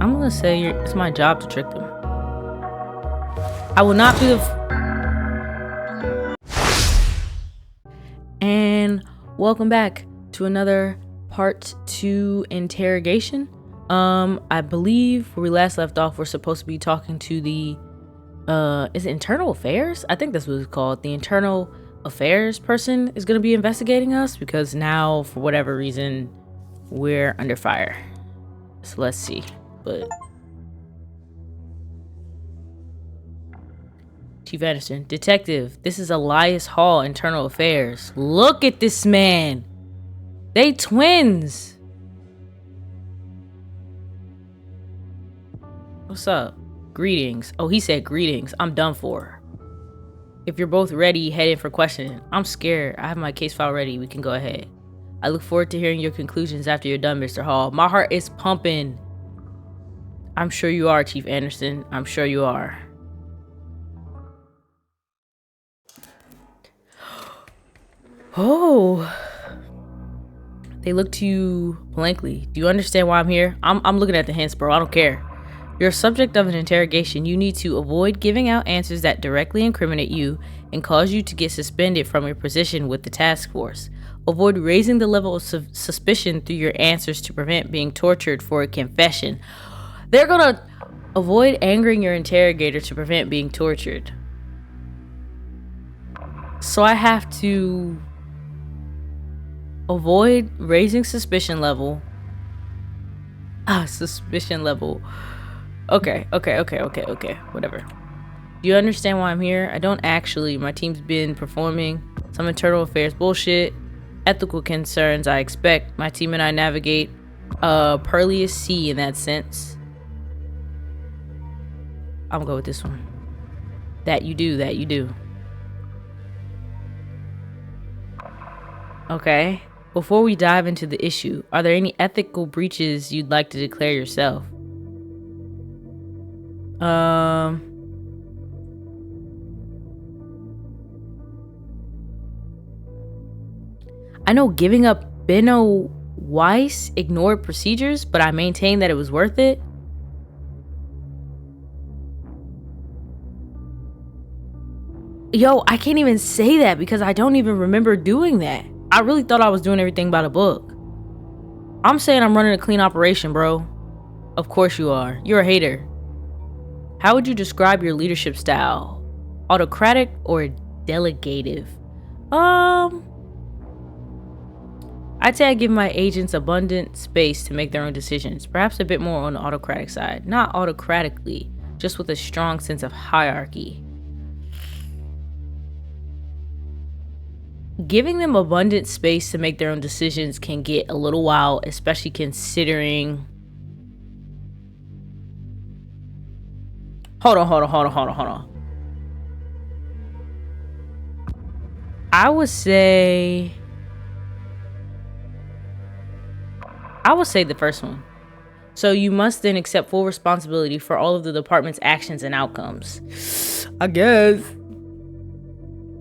I'm gonna say it's my job to trick them. I will not be And welcome back to another part 2 interrogation. I believe where we last left off, we're supposed to be talking to the is it internal affairs? I think that's what it's called. The internal affairs person is going to be investigating us because now, for whatever reason, we're under fire. So let's see. But Chief Anderson, Detective, this is Elias Hall, Internal Affairs. Look at this man. They twins. What's up? Greetings. Oh, he said greetings. I'm done for. If you're both ready, head in for questioning. I'm scared. I have my case file ready. We can go ahead. I look forward to hearing your conclusions after you're done, Mr. Hall. My heart is pumping. I'm sure you are, Chief Anderson. I'm sure you are. Oh. They look to you blankly. Do you understand why I'm here? I'm looking at the hints, bro. I don't care. You're a subject of an interrogation. You need to avoid giving out answers that directly incriminate you and cause you to get suspended from your position with the task force. Avoid raising the level of suspicion through your answers to prevent being tortured for a confession. They're gonna avoid angering your interrogator to prevent being tortured. So I have to avoid raising suspicion level. Suspicion level. Okay, whatever. Do you understand why I'm here? I don't actually. My team's been performing some internal affairs bullshit. Ethical concerns, I expect. My team and I navigate perilous sea in that sense. I'm gonna go with this one. That you do. Okay. Before we dive into the issue, are there any ethical breaches you'd like to declare yourself? I know giving up Benno Weiss ignored procedures, but I maintain that it was worth it. Yo, I can't even say that because I don't even remember doing that. I really thought I was doing everything by the book. I'm saying I'm running a clean operation, bro. Of course you are. You're a hater. How would you describe your leadership style? Autocratic or delegative? I'd say I give my agents abundant space to make their own decisions. Perhaps a bit more on the autocratic side. Not autocratically, just with a strong sense of hierarchy. Giving them abundant space to make their own decisions can get a little wild, especially considering... Hold on. I would say the first one. So you must then accept full responsibility for all of the department's actions and outcomes. I guess.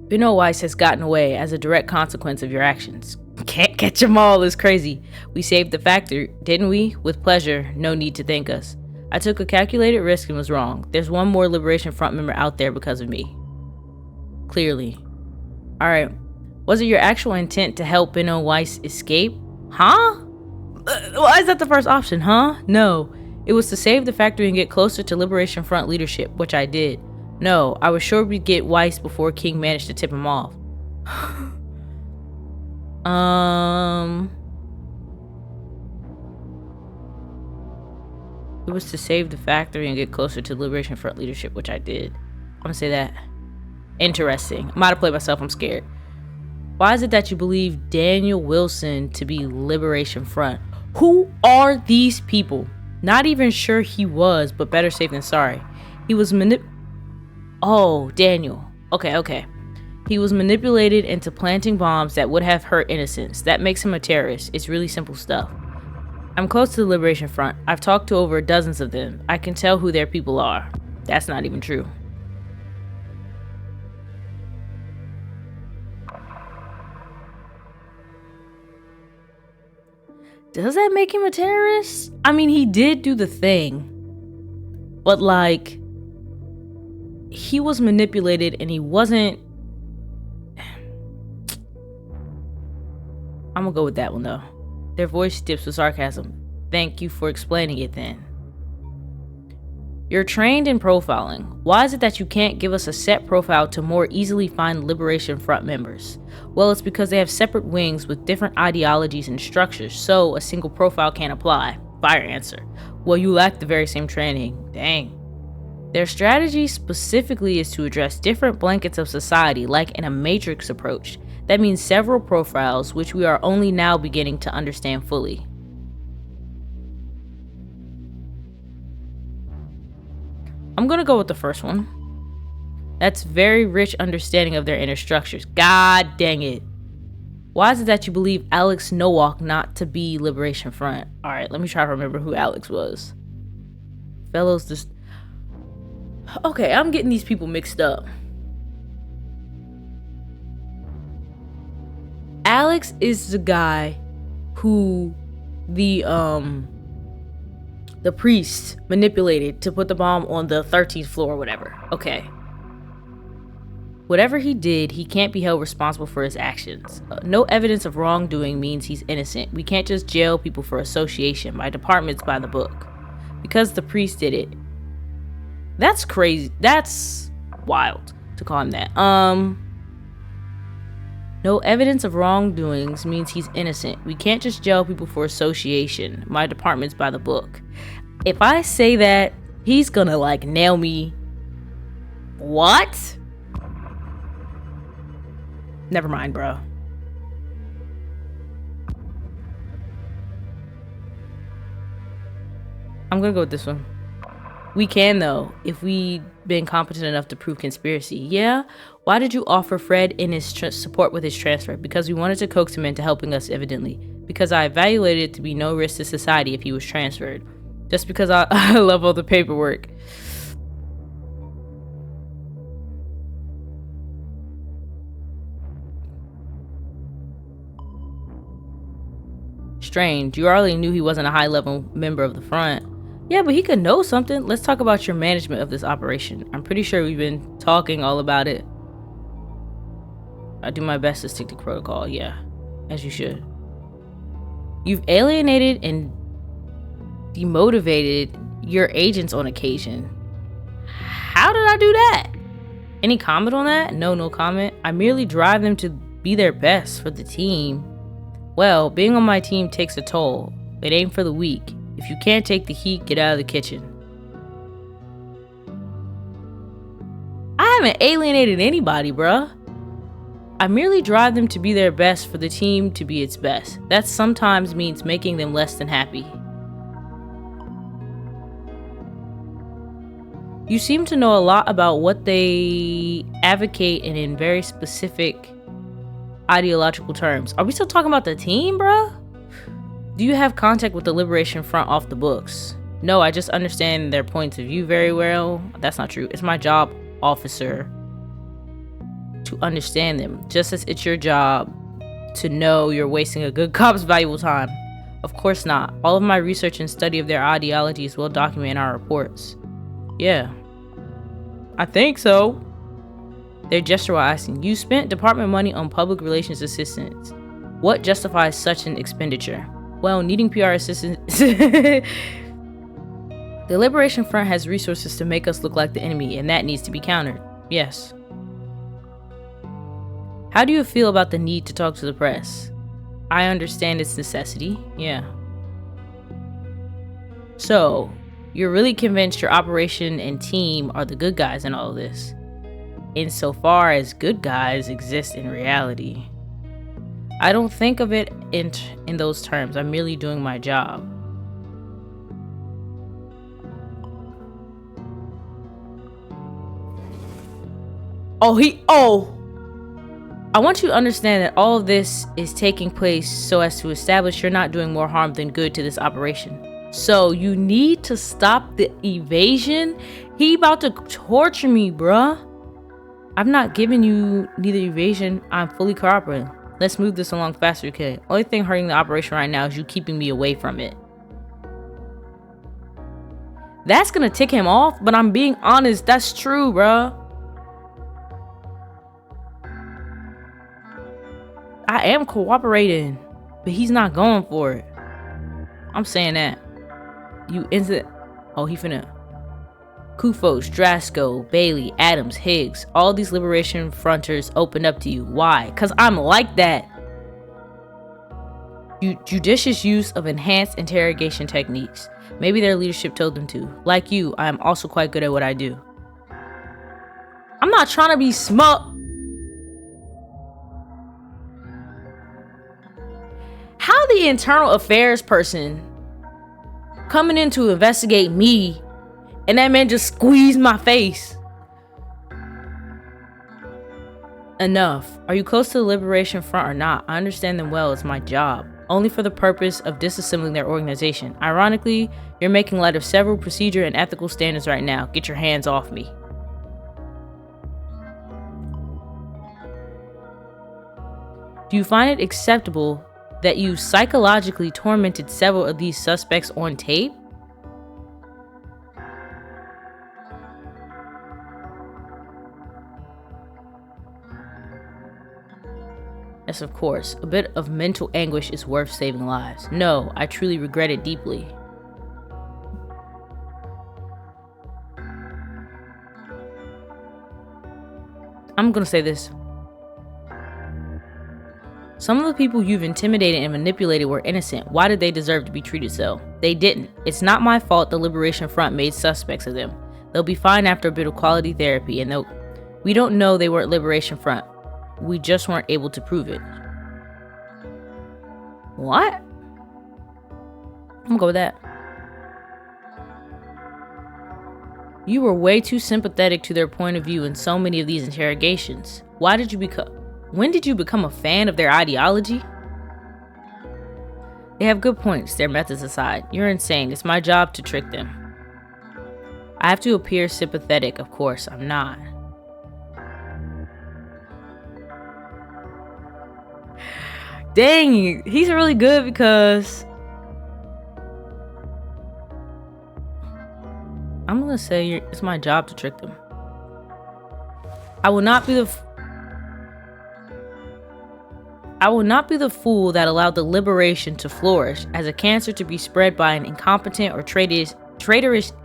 Benno Weiss has gotten away as a direct consequence of your actions. Can't catch them all is crazy. We saved the factory, didn't we? With pleasure. No need to thank us. I took a calculated risk and was wrong. There's one more Liberation Front member out there because of me. Clearly. Alright. Was it your actual intent to help Benno Weiss escape? Huh? Why is that the first option, huh? No. It was to save the factory and get closer to Liberation Front leadership, which I did. No, I was sure we'd get Weiss before King managed to tip him off. It was to save the factory and get closer to Liberation Front leadership, which I did. I'm gonna say that. Interesting. I might have played myself, I'm scared. Why is it that you believe Daniel Wilson to be Liberation Front? Who are these people? Not even sure he was, but better safe than sorry. He was Oh, Daniel. Okay. He was manipulated into planting bombs that would have hurt innocents. That makes him a terrorist. It's really simple stuff. I'm close to the Liberation Front. I've talked to over dozens of them. I can tell who their people are. That's not even true. Does that make him a terrorist? I mean, he did do the thing. But like, he was manipulated and he wasn't. I'm gonna go with that one though. Their voice dips with sarcasm. Thank you for explaining it then. You're trained in profiling. Why is it that you can't give us a set profile to more easily find Liberation Front members? Well, it's because they have separate wings with different ideologies and structures, so a single profile can't apply. Fire answer. Well, you lack the very same training. Dang. Their strategy specifically is to address different blankets of society, like in a matrix approach. That means several profiles, which we are only now beginning to understand fully. I'm gonna go with the first one. That's very rich understanding of their inner structures. God dang it. Why is it that you believe Alex Nowak not to be Liberation Front? Alright, let me try to remember who Alex was. Fellows just... Okay, I'm getting these people mixed up. Alex is the guy who the priest manipulated to put the bomb on the 13th floor or whatever. Okay. Whatever he did, he can't be held responsible for his actions. No evidence of wrongdoing means he's innocent. We can't just jail people for association. My department's by the book. Because the priest did it. That's crazy. That's wild to call him that. No evidence of wrongdoings means he's innocent. We can't just jail people for association. My department's by the book. If I say that, he's gonna like nail me. What? Never mind, bro. I'm gonna go with this one. We can though, if we'd been competent enough to prove conspiracy. Yeah? Why did you offer Fred in his support with his transfer? Because we wanted to coax him into helping us, evidently. Because I evaluated it to be no risk to society if he was transferred. Just because I love all the paperwork. Strange. You already knew he wasn't a high-level member of the front. Yeah, but he could know something. Let's talk about your management of this operation. I'm pretty sure we've been talking all about it. I do my best to stick to protocol, yeah. As you should. You've alienated and demotivated your agents on occasion. How did I do that? Any comment on that? No comment. I merely drive them to be their best for the team. Well, being on my team takes a toll. It ain't for the weak. If you can't take the heat, get out of the kitchen. I haven't alienated anybody, bruh. I merely drive them to be their best for the team to be its best. That sometimes means making them less than happy. You seem to know a lot about what they advocate and in very specific ideological terms. Are we still talking about the team, bruh? Do you have contact with the Liberation Front off the books? No, I just understand their points of view very well. That's not true. It's my job, officer, to understand them, just as it's your job to know you're wasting a good cop's valuable time. Of course not. All of my research and study of their ideology is well documented in our reports. Yeah. I think so. Their gesture while asking, you spent department money on public relations assistance. What justifies such an expenditure? Well, needing PR assistance... The Liberation Front has resources to make us look like the enemy, and that needs to be countered. Yes. How do you feel about the need to talk to the press? I understand its necessity. Yeah. So, you're really convinced your operation and team are the good guys in all of this? Insofar as good guys exist in reality. I don't think of it in those terms. I'm merely doing my job. I want you to understand that all of this is taking place so as to establish you're not doing more harm than good to this operation. So you need to stop the evasion. He about to torture me, bruh. I'm not giving you neither evasion. I'm fully cooperating. Let's move this along faster, okay? Only thing hurting the operation right now is you keeping me away from it. That's gonna tick him off, but I'm being honest, that's true, bruh. I am cooperating, but he's not going for it. I'm saying that. You instant. Oh, he finna. Kufos, Drasko, Bailey, Adams, Higgs, all these liberation fronters opened up to you. Why? Because I'm like that. Judicious use of enhanced interrogation techniques. Maybe their leadership told them to. Like you, I am also quite good at what I do. I'm not trying to be smart. How the internal affairs person coming in to investigate me and that man just squeezed my face? Enough. Are you close to the Liberation Front or not? I understand them well. It's my job. Only for the purpose of disassembling their organization. Ironically, you're making light of several procedure and ethical standards right now. Get your hands off me. Do you find it acceptable that you psychologically tormented several of these suspects on tape? Yes, of course. A bit of mental anguish is worth saving lives. No, I truly regret it deeply. I'm gonna say this. Some of the people you've intimidated and manipulated were innocent. Why did they deserve to be treated so? They didn't. It's not my fault the Liberation Front made suspects of them. They'll be fine after a bit of quality therapy, and we don't know they weren't Liberation Front. We just weren't able to prove it. What? I'm gonna go with that. You were way too sympathetic to their point of view in so many of these interrogations. When did you become a fan of their ideology? They have good points, their methods aside. You're insane. It's my job to trick them. I have to appear sympathetic, of course. I'm not. Dang, he's really good because I'm gonna say it's my job to trick them. I will not be the fool that allowed the liberation to flourish as a cancer to be spread by an incompetent or traitorous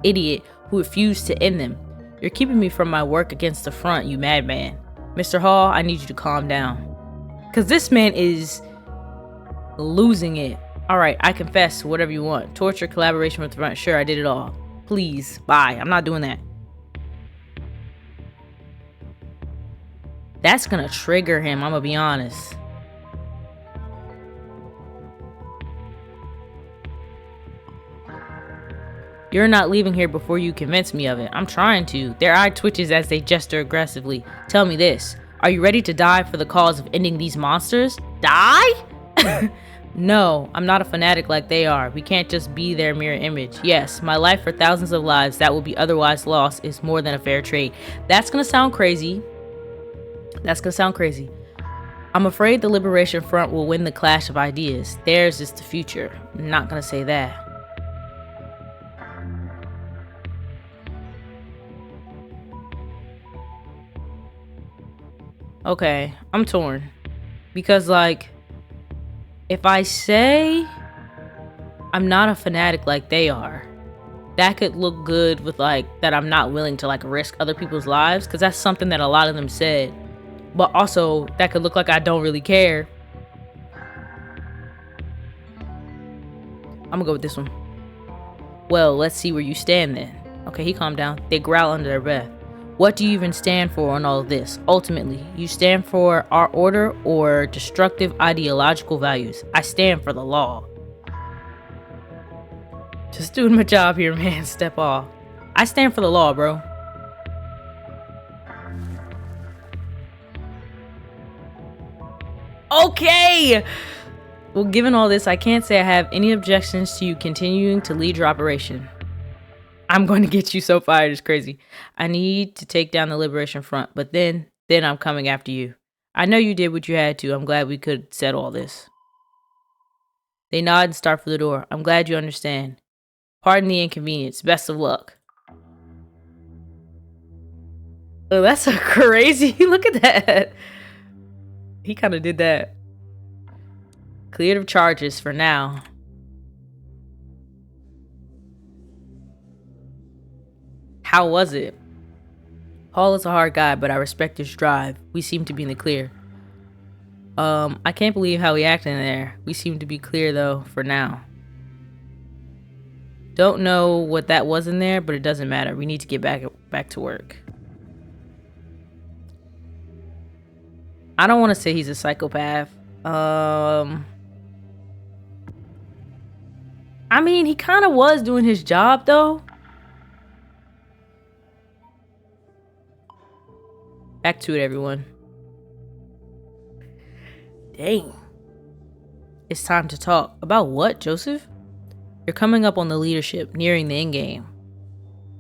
idiot who refused to end them. You're keeping me from my work against the front, you madman. Mr. Hall, I need you to calm down. Because this man is losing it. Alright, I confess to whatever you want. Torture, collaboration with the front. Sure, I did it all. Please, bye. I'm not doing that. That's gonna trigger him, I'm gonna be honest. You're not leaving here before you convince me of it. I'm trying to. Their eye twitches as they gesture aggressively. Tell me this. Are you ready to die for the cause of ending these monsters? Die? No, I'm not a fanatic like they are. We can't just be their mirror image. Yes, my life for thousands of lives that will be otherwise lost is more than a fair trade. That's gonna sound crazy. I'm afraid the Liberation Front will win the clash of ideas. Theirs is the future. I'm not gonna say that. Okay, I'm torn. Because, like, if I say I'm not a fanatic like they are, that could look good with, like, that I'm not willing to, like, risk other people's lives. Because that's something that a lot of them said. But also, that could look like I don't really care. I'm gonna go with this one. Well, let's see where you stand then. Okay, he calmed down. They growl under their breath. What do you even stand for on all of this? Ultimately, you stand for our order or destructive ideological values. I stand for the law. Just doing my job here, man. Step off. I stand for the law, bro. Okay! Well, given all this, I can't say I have any objections to you continuing to lead your operation. I'm going to get you so fired, it's crazy. I need to take down the Liberation Front, but then I'm coming after you. I know you did what you had to. I'm glad we could settle all this. They nod and start for the door. I'm glad you understand. Pardon the inconvenience. Best of luck. Oh, that's a crazy. Look at that. He kind of did that. Cleared of charges for now. How was it? Paul is a hard guy, but I respect his drive. We seem to be in the clear. I can't believe how he acted in there. We seem to be clear though, for now. Don't know what that was in there, but it doesn't matter. We need to get back to work. I don't want to say he's a psychopath. I mean, he kind of was doing his job though. Back to it, everyone. Dang. It's time to talk. About what, Joseph? You're coming up on the leadership, nearing the end game.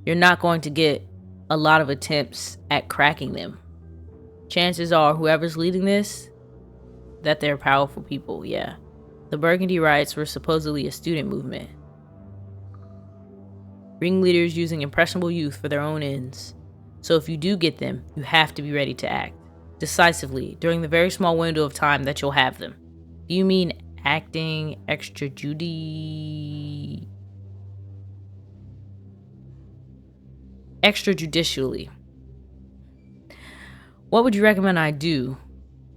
You're not going to get a lot of attempts at cracking them. Chances are, whoever's leading this, that they're powerful people, yeah. The Burgundy riots were supposedly a student movement. Ringleaders using impressionable youth for their own ends. So if you do get them, you have to be ready to act decisively during the very small window of time that you'll have them. Do you mean acting extrajudicially? What would you recommend I do?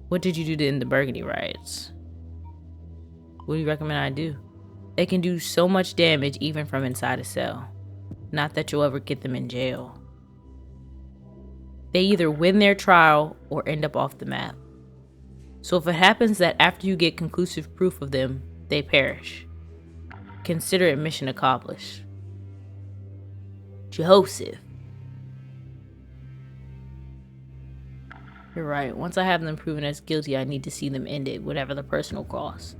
What did you do in the Burgundy riots? What do you recommend I do? They can do so much damage even from inside a cell. Not that you'll ever get them in jail. They either win their trial or end up off the map. So if it happens that after you get conclusive proof of them, they perish, consider it mission accomplished. Joseph. You're right. Once I have them proven as guilty, I need to see them ended, whatever the personal cost.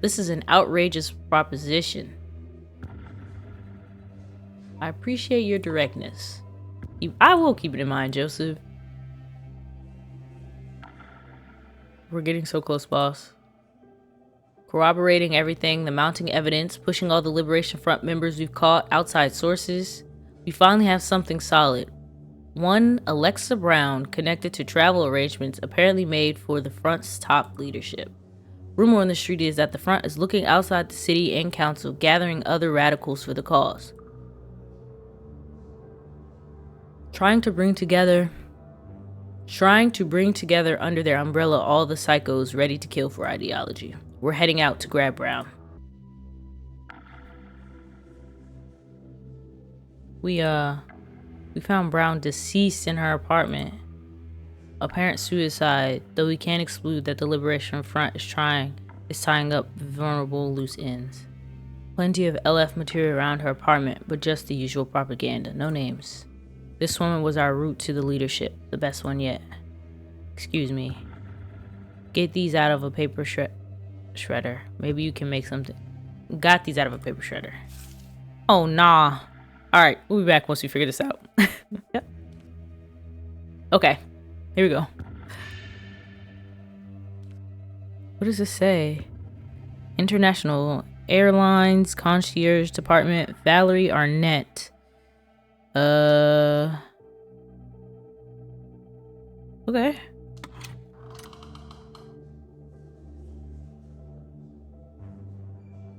This is an outrageous proposition. I appreciate your directness. I will keep it in mind, Joseph. We're getting so close, boss. Corroborating everything, the mounting evidence, pushing all the Liberation Front members we've caught, outside sources. We finally have something solid. One, Alexa Brown, connected to travel arrangements apparently made for the Front's top leadership. Rumor on the street is that the Front is looking outside the city and council, gathering other radicals for the cause. Trying to bring together under their umbrella all the psychos ready to kill for ideology. We're heading out to grab Brown. We found Brown deceased in her apartment. Apparent suicide, though we can't exclude that the Liberation Front is tying up vulnerable loose ends. Plenty of LF material around her apartment, but just the usual propaganda, no names. This woman was our route to the leadership, the best one yet. Excuse me. Get these out of a paper shredder. Maybe you can make something. Got these out of a paper shredder. Oh, nah. Alright, we'll be back once we figure this out. Yep. Okay, here we go. What does this say? International Airlines Concierge Department, Valerie Arnett. Okay.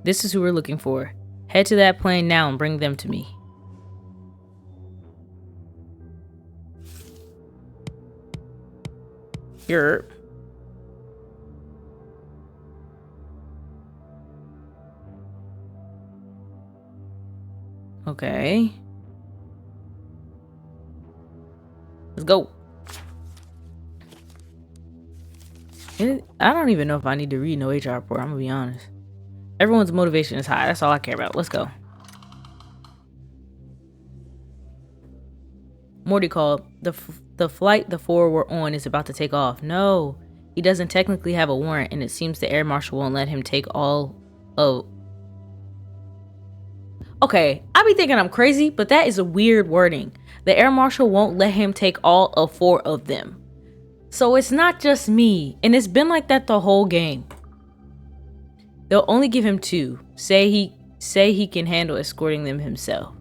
This is who we're looking for. Head to that plane now and bring them to me. You're... Okay. Let's go. I don't even know if I need to read no HR report, I'm gonna be honest. Everyone's motivation is high. That's all I care about. Let's go. Morty called. The flight the four were on is about to take off. No, he doesn't technically have a warrant, and it seems the air marshal won't let him take all of... Okay, I be thinking I'm crazy, but that is a weird wording. The air marshal won't let him take all of 4 of them. So it's not just me, and it's been like that the whole game. They'll only give him 2. Say say he can handle escorting them himself.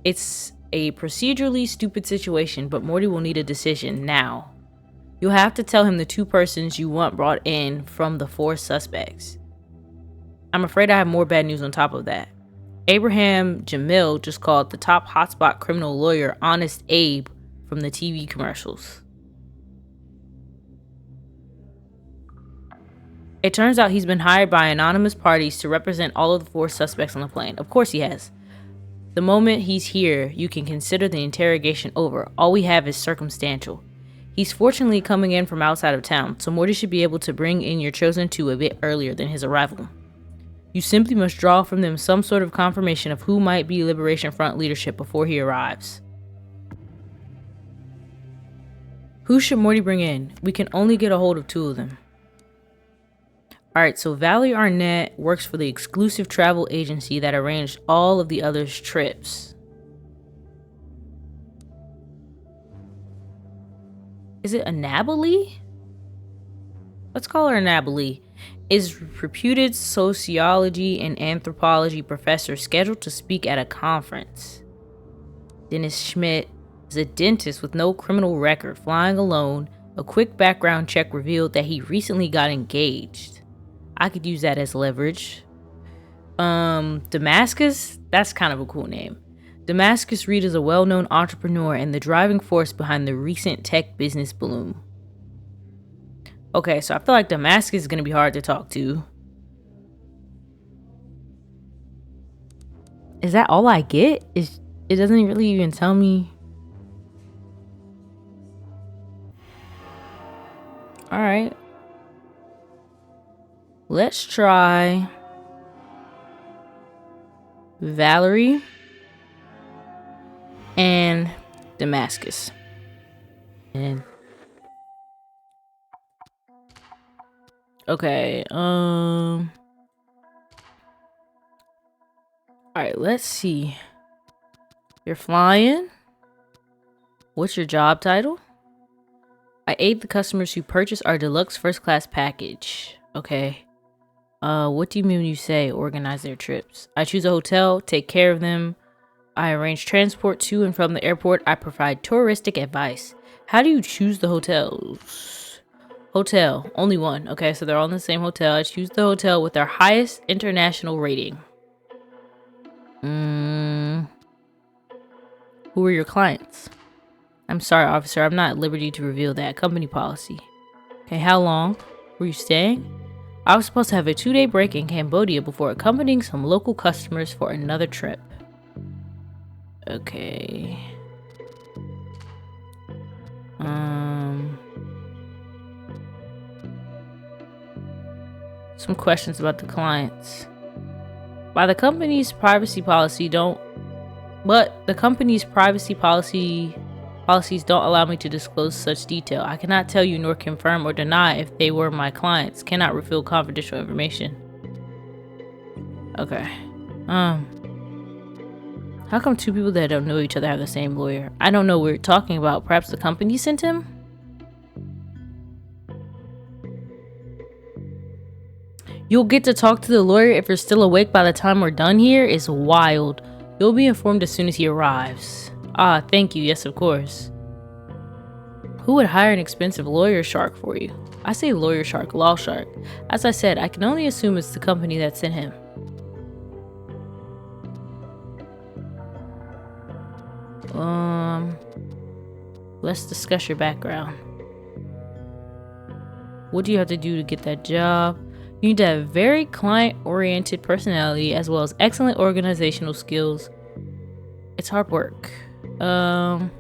It's a procedurally stupid situation, but Morty will need a decision now. You'll have to tell him the 2 persons you want brought in from the 4 suspects. I'm afraid I have more bad news on top of that. Abraham Jamil just called the top hotspot criminal lawyer Honest Abe from the TV commercials. It turns out he's been hired by anonymous parties to represent all of the 4 suspects on the plane. Of course he has. The moment he's here, you can consider the interrogation over. All we have is circumstantial. He's fortunately coming in from outside of town, so Morty should be able to bring in your chosen 2 a bit earlier than his arrival. You simply must draw from them some sort of confirmation of who might be Liberation Front leadership before he arrives. Who should Morty bring in? We can only get a hold of 2 of them. Alright, so Valerie Arnett works for the exclusive travel agency that arranged all of the others' trips. Is it Annabelle? Let's call her Annabelle. Is reputed sociology and anthropology professor scheduled to speak at a conference. Dennis Schmidt is a dentist with no criminal record, flying alone. A quick background check revealed that he recently got engaged. I could use that as leverage. Damascus? That's kind of a cool name. Damascus Reed is a well-known entrepreneur and the driving force behind the recent tech business boom. Okay, so I feel like Damascus is going to be hard to talk to. Is that all I get? It doesn't really even tell me. Alright. Let's try Valerie and Damascus. And okay, all right, let's see. You're flying. What's your job title? I aid the customers who purchase our deluxe first class package. Okay. What do you mean when you say organize their trips? I choose a hotel, take care of them. I arrange transport to and from the airport. I provide touristic advice. How do you choose the hotels? Hotel, only one. Okay, so they're all in the same hotel. I choose the hotel with our highest international rating. Who are your clients? I'm sorry, officer. I'm not at liberty to reveal that. Company policy. Okay, how long were you staying? I was supposed to have a 2-day break in Cambodia before accompanying some local customers for another trip. Okay. Some questions about the clients. By the company's privacy policy, the company's privacy policies don't allow me to disclose such detail. I cannot tell you nor confirm or deny if they were my clients. Cannot reveal confidential information. Okay. How come 2 people that don't know each other have the same lawyer? I don't know what you're talking about. Perhaps the company sent him? You'll get to talk to the lawyer if you're still awake by the time we're done here? Is wild. You'll be informed as soon as he arrives. Ah, thank you. Yes, of course. Who would hire an expensive lawyer shark for you? I say lawyer shark, law shark. As I said, I can only assume it's the company that sent him. Let's discuss your background. What do you have to do to get that job? You need to have very client-oriented personality as well as excellent organizational skills. It's hard work. What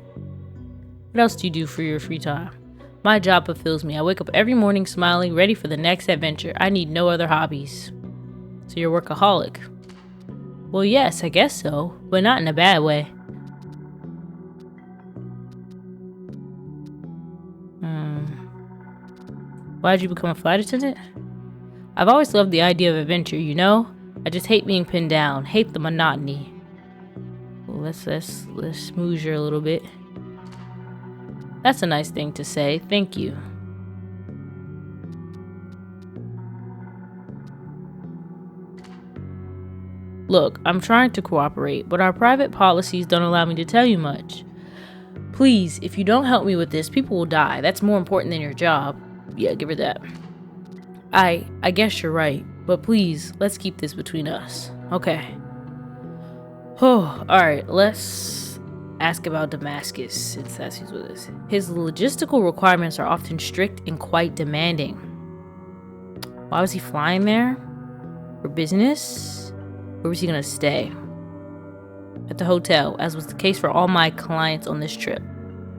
else do you do for your free time? My job fulfills me. I wake up every morning smiling, ready for the next adventure. I need no other hobbies. So you're a workaholic. Well, yes, I guess so, but not in a bad way. Why did you become a flight attendant? I've always loved the idea of adventure, you know? I just hate being pinned down, hate the monotony. Well, let's smooze her a little bit. That's a nice thing to say, thank you. Look, I'm trying to cooperate, but our private policies don't allow me to tell you much. Please, if you don't help me with this, people will die. That's more important than your job. Yeah, give her that. I guess you're right, but please, let's keep this between us. Okay. Oh, alright, let's ask about Damascus, since that's who's with us. His logistical requirements are often strict and quite demanding. Why was he flying there? For business? Where was he gonna stay? At the hotel, as was the case for all my clients on this trip.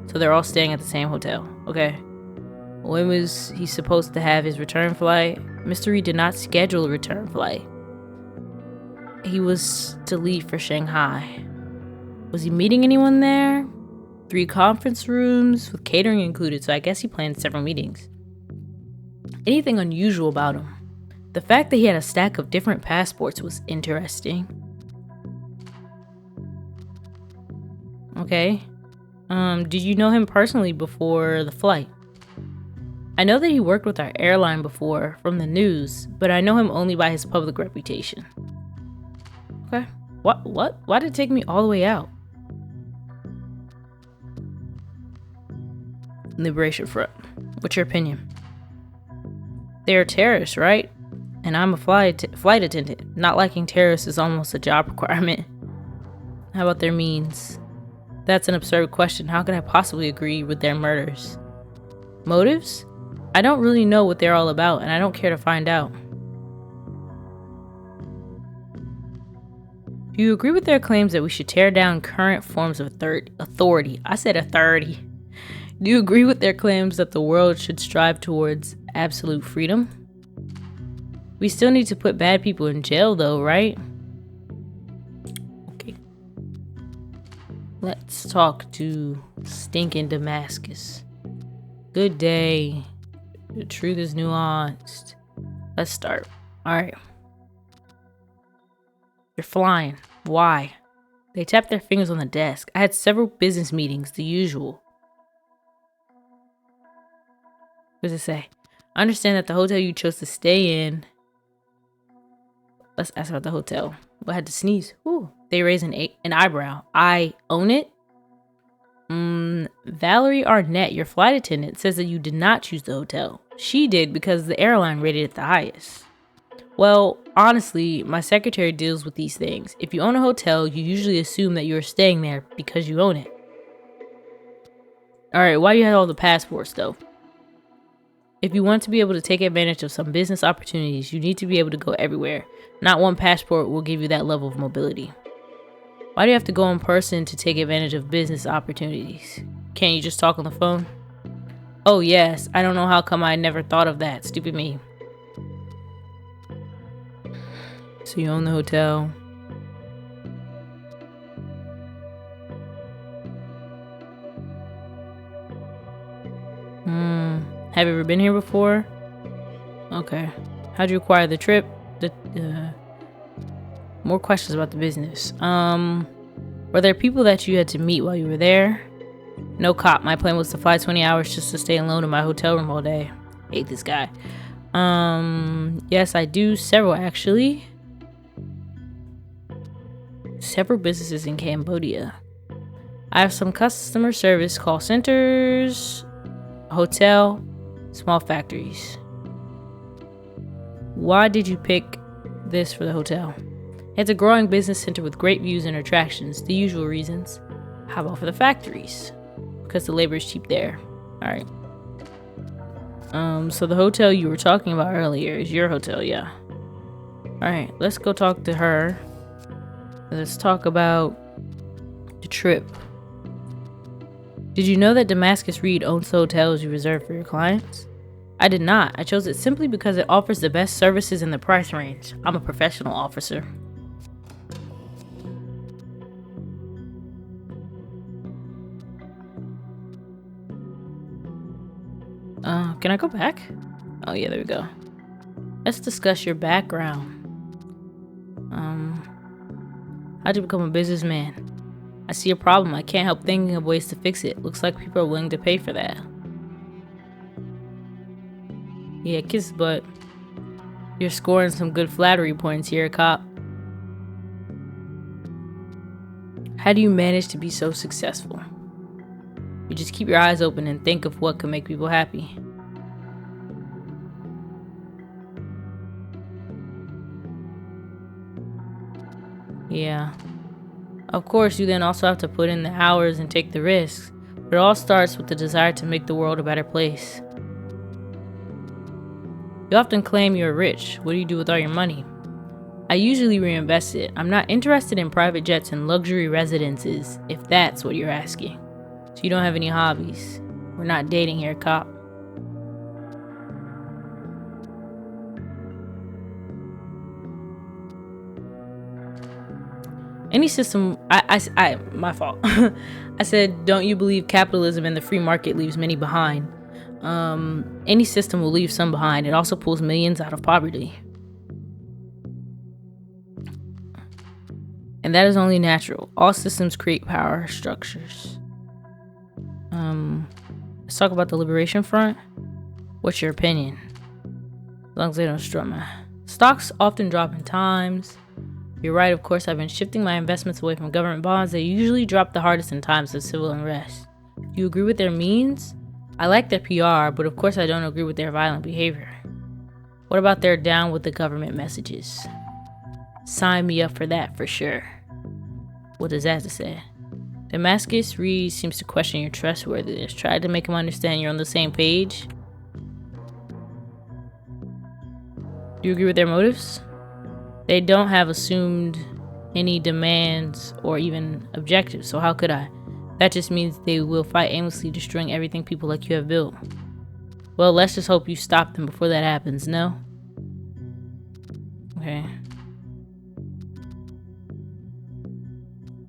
So they're all staying at the same hotel. Okay. When was he supposed to have his return flight? Mr. Reed did not schedule a return flight. He was to leave for Shanghai. Was he meeting anyone there? 3 conference rooms with catering included, so I guess he planned several meetings. Anything unusual about him? The fact that he had a stack of different passports was interesting. Okay. Did you know him personally before the flight? I know that he worked with our airline before from the news, but I know him only by his public reputation. Okay. What? Why did it take me all the way out? Liberation Front. What's your opinion? They're terrorists, right? And I'm a flight attendant. Not liking terrorists is almost a job requirement. How about their means? That's an absurd question. How could I possibly agree with their murders? Motives? I don't really know what they're all about, and I don't care to find out. Do you agree with their claims that we should tear down current forms of authority? I said authority. Do you agree with their claims that the world should strive towards absolute freedom? We still need to put bad people in jail, though, right? Okay. Let's talk to stinking Damascus. Good day. The truth is nuanced. Let's start. Alright. You're flying. Why? They tapped their fingers on the desk. I had several business meetings, the usual. What does it say? I understand that the hotel you chose to stay in. Let's ask about the hotel. I had to sneeze. Ooh. They raised an eyebrow. I own it? Valerie Arnett, your flight attendant, says that you did not choose the hotel. She did because the airline rated it the highest. Well, honestly, my secretary deals with these things. If you own a hotel, you usually assume that you're staying there because you own it. Alright, why do you have all the passports though? If you want to be able to take advantage of some business opportunities, you need to be able to go everywhere. Not one passport will give you that level of mobility. Why do you have to go in person to take advantage of business opportunities? Can't you just talk on the phone? Oh yes, I don't know how come I never thought of that. Stupid me. So you own the hotel. Have you ever been here before? Okay. How'd you acquire the trip? More questions about the business. Were there people that you had to meet while you were there? No cop. My plan was to fly 20 hours just to stay alone in my hotel room all day. Hate this guy. Yes, I do. Several, actually. Several businesses in Cambodia. I have some customer service call centers, hotel, small factories. Why did you pick this for the hotel? It's a growing business center with great views and attractions, the usual reasons. How about for the factories? Because the labor is cheap there. Alright. So the hotel you were talking about earlier is your hotel, yeah. Alright, let's go talk to her. Let's talk about the trip. Did you know that Damascus Reed owns the hotels you reserve for your clients? I did not. I chose it simply because it offers the best services in the price range. I'm a professional officer. Can I go back? Oh yeah, there we go. Let's discuss your background. How'd you become a businessman? I see a problem. I can't help thinking of ways to fix it. Looks like people are willing to pay for that. Yeah, kiss butt. You're scoring some good flattery points here, cop. How do you manage to be so successful? You just keep your eyes open and think of what can make people happy. Yeah. Of course, you then also have to put in the hours and take the risks, but it all starts with the desire to make the world a better place. You often claim you're rich. What do you do with all your money? I usually reinvest it. I'm not interested in private jets and luxury residences, if that's what you're asking. So you don't have any hobbies. We're not dating here, cop. Any system, my fault. I said, don't you believe capitalism and the free market leaves many behind? Any system will leave some behind. It also pulls millions out of poverty. And that is only natural. All systems create power structures. Let's talk about the Liberation Front. What's your opinion? As long as they don't strut my stocks often drop in times. You're right, of course. I've been shifting my investments away from government bonds. They usually drop the hardest in times of civil unrest. Do you agree with their means? I like their PR, but of course I don't agree with their violent behavior. What about their down with the government messages? Sign me up for that for sure. What does that have to say? Damascus Reed seems to question your trustworthiness. Try to make him understand you're on the same page. Do you agree with their motives? They don't have assumed any demands or even objectives, so how could I? That just means they will fight aimlessly, destroying everything people like you have built. Well, let's just hope you stop them before that happens, no? Okay.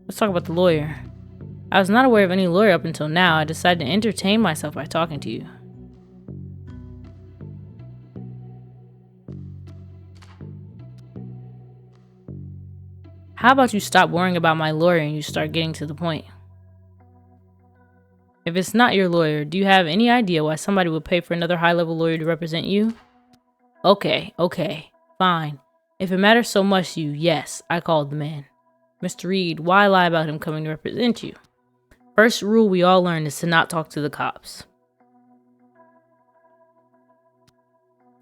Let's talk about the lawyer. I was not aware of any lawyer up until now. I decided to entertain myself by talking to you. How about you stop worrying about my lawyer and you start getting to the point? If it's not your lawyer, do you have any idea why somebody would pay for another high-level lawyer to represent you? Okay, fine. If it matters so much to you, yes, I called the man. Mr. Reed, why lie about him coming to represent you? First rule we all learn is to not talk to the cops.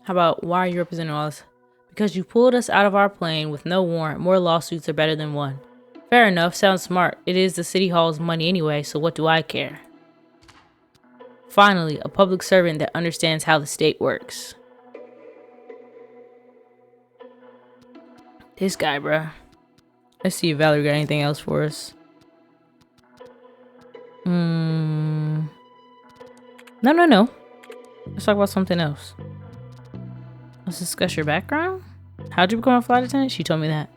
How about, why are you representing all this? Because you pulled us out of our plane with no warrant. More lawsuits are better than one. Fair enough, sounds smart. It is the city hall's money anyway, so what do I care? Finally, a public servant that understands how the state works. This guy, bruh. Let's see if Valerie got anything else for us. No. Let's talk about something else. Let's discuss your background. How'd you become a flight attendant? She told me that.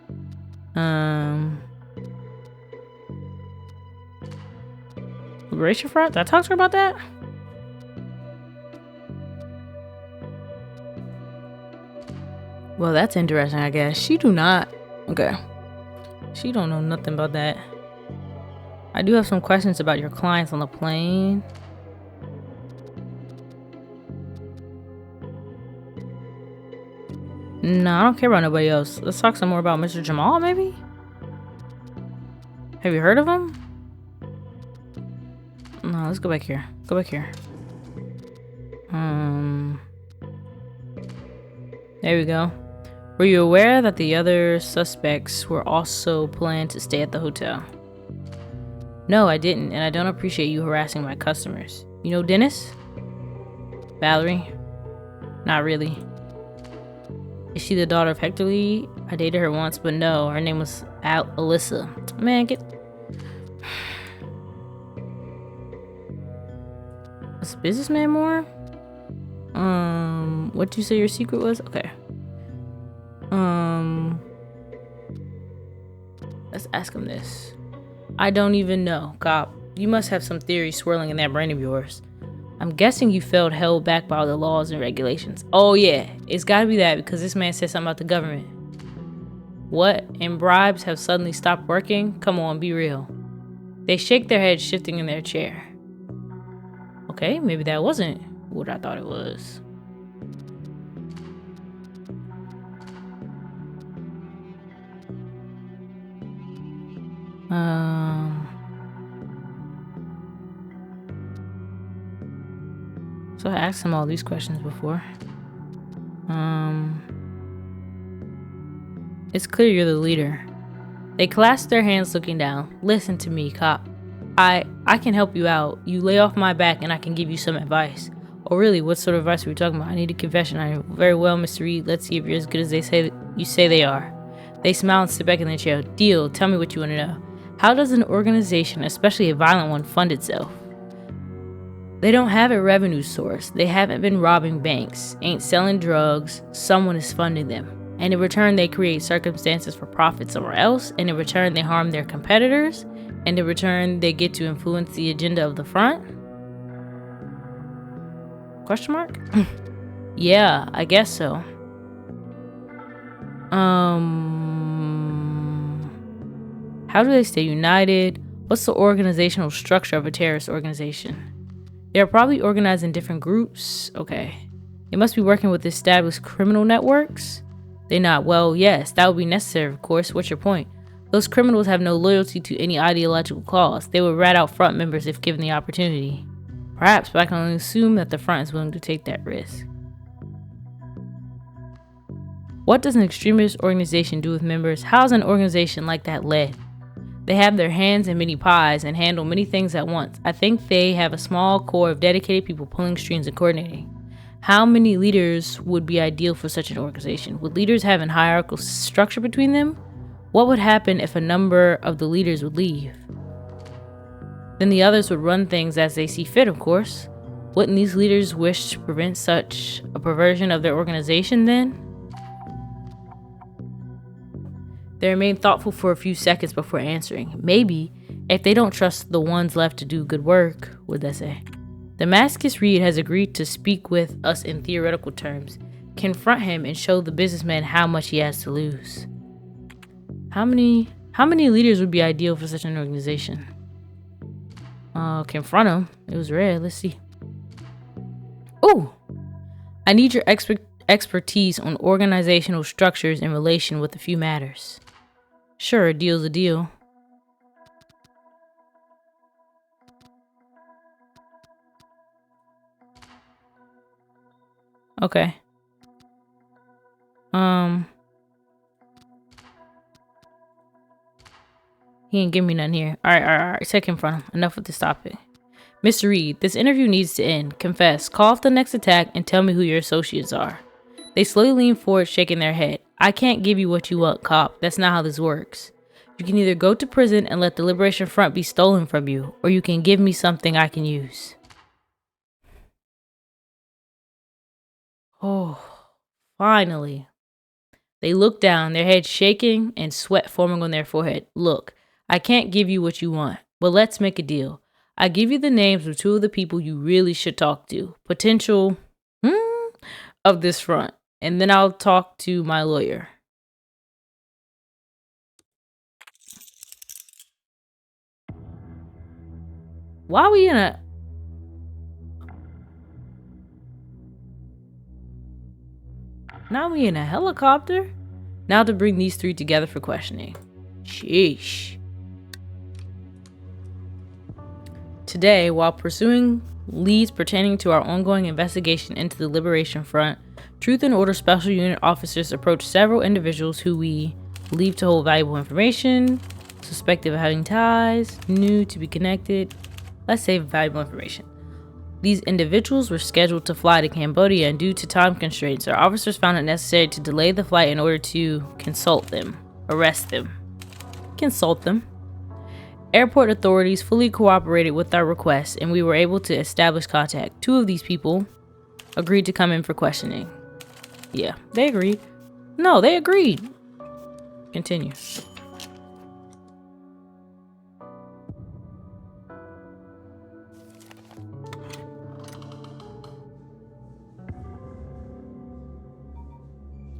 Liberation Front? Did I talk to her about that? Well, that's interesting, I guess. She do not. Okay. She don't know nothing about that. I do have some questions about your clients on the plane. No, I don't care about nobody else. Let's talk some more about Mr. Jamal, maybe? Have you heard of him? No, let's go back here. There we go. Were you aware that the other suspects were also planned to stay at the hotel? No, I didn't, and I don't appreciate you harassing my customers. You know Dennis? Valerie? Not really. Is she the daughter of Hector Lee? I dated her once, but no, her name was Alyssa. Man, get... What's a businessman more? What'd you say your secret was? Okay. Let's ask him this. I don't even know, cop. You must have some theory swirling in that brain of yours. I'm guessing you felt held back by all the laws and regulations. Oh yeah, it's gotta be that because this man said something about the government. What? And bribes have suddenly stopped working? Come on, be real. They shake their heads, shifting in their chair. Okay, maybe that wasn't what I thought it was. So I asked him all these questions before. It's clear you're the leader. They clasped their hands looking down. Listen to me, cop. I can help you out. You lay off my back and I can give you some advice. Oh really, what sort of advice are we talking about? I need a confession. I very well, Mr. Reed. Let's see if you're as good as you say they are. They smiled and sit back in their chair. Deal, tell me what you want to know. How does an organization, especially a violent one, fund itself? They don't have a revenue source. They haven't been robbing banks, ain't selling drugs. Someone is funding them. And in return, they create circumstances for profit somewhere else. And in return, they harm their competitors. And in return, they get to influence the agenda of the front? Question mark? Yeah, I guess so. How do they stay united? What's the organizational structure of a terrorist organization? They're probably organized in different groups. Okay. They must be working with established criminal networks. They not. Well, yes, that would be necessary, of course. What's your point? Those criminals have no loyalty to any ideological cause. They would rat out front members if given the opportunity. Perhaps, but I can only assume that the front is willing to take that risk. What does an extremist organization do with members? How's an organization like that led? They have their hands in many pies and handle many things at once. I think they have a small core of dedicated people pulling strings and coordinating. How many leaders would be ideal for such an organization? Would leaders have a hierarchical structure between them? What would happen if a number of the leaders would leave? Then the others would run things as they see fit, of course. Wouldn't these leaders wish to prevent such a perversion of their organization then? They remained thoughtful for a few seconds before answering. Maybe, if they don't trust the ones left to do good work, would they say? Damascus Reed has agreed to speak with us in theoretical terms, confront him, and show the businessman how much he has to lose. How many leaders would be ideal for such an organization? Confront him. It was rare. Let's see. Ooh! I need your expertise on organizational structures in relation with a few matters. Sure, a deal's a deal. Okay. He ain't give me none here. All right. Take him from him. Enough with this topic. Mr. Reed, this interview needs to end. Confess. Call off the next attack and tell me who your associates are. They slowly lean forward, shaking their head. I can't give you what you want, cop. That's not how this works. You can either go to prison and let the Liberation Front be stolen from you, or you can give me something I can use. Oh, finally. They look down, their heads shaking and sweat forming on their forehead. Look, I can't give you what you want, but let's make a deal. I give you the names of two of the people you really should talk to. Potential of this front. And then I'll talk to my lawyer. Why are we in a... Now we in a helicopter? Now to bring these three together for questioning. Sheesh. Today, while pursuing leads pertaining to our ongoing investigation into the Liberation Front, Truth and Order Special Unit officers approached several individuals who we believe to hold valuable information, suspected of having ties, knew to be connected. Let's say valuable information. These individuals were scheduled to fly to Cambodia, and due to time constraints, our officers found it necessary to delay the flight in order to arrest them. Consult them. Airport authorities fully cooperated with our request, and we were able to establish contact. Two of these people agreed to come in for questioning. Yeah, they agreed. No, they agreed. Continue.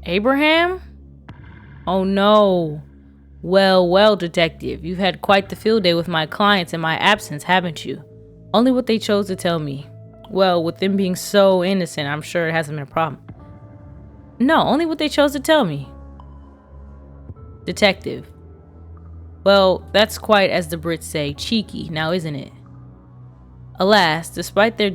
Abraham? Oh no. Well, detective, you've had quite the field day with my clients in my absence, haven't you? Only what they chose to tell me. Well, with them being so innocent, I'm sure it hasn't been a problem. No, only what they chose to tell me. Detective. Well, that's quite, as the Brits say, cheeky, now isn't it? Alas, despite their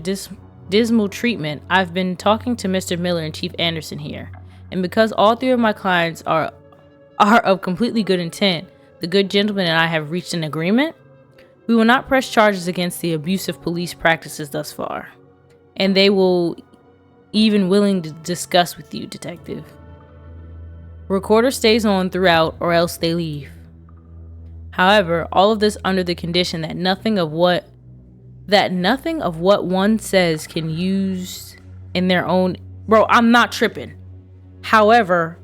dismal treatment, I've been talking to Mr. Miller and Chief Anderson here. And because all three of my clients are of completely good intent, the good gentleman and I have reached an agreement. We will not press charges against the abusive police practices thus far. And they will even willing to discuss with you, Detective. Recorder stays on throughout or else they leave. However, all of this under the condition that nothing of what one says can use in their own... Bro, I'm not tripping. However,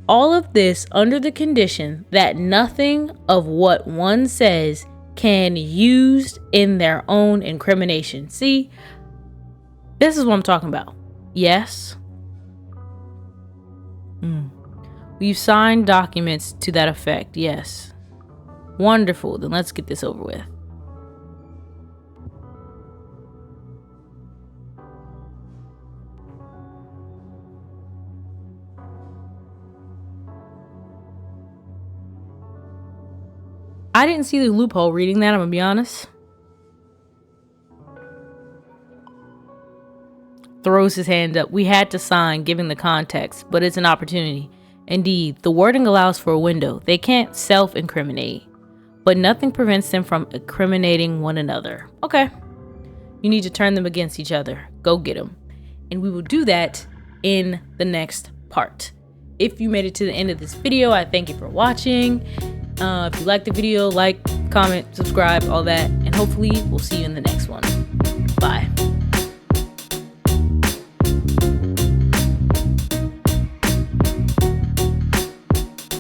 all of this under the condition that nothing of what one says can use in their own incrimination. See, this is what I'm talking about. Yes. We've signed documents to that effect. Yes. Wonderful. Then let's get this over with. I didn't see the loophole reading that, I'm gonna be honest. Throws his hand up. We had to sign, given the context, but it's an opportunity. Indeed, the wording allows for a window. They can't self-incriminate, but nothing prevents them from incriminating one another. Okay. You need to turn them against each other. Go get them. And we will do that in the next part. If you made it to the end of this video, I thank you for watching. If you liked the video, like, comment, subscribe, all that. And hopefully we'll see you in the next one. Bye.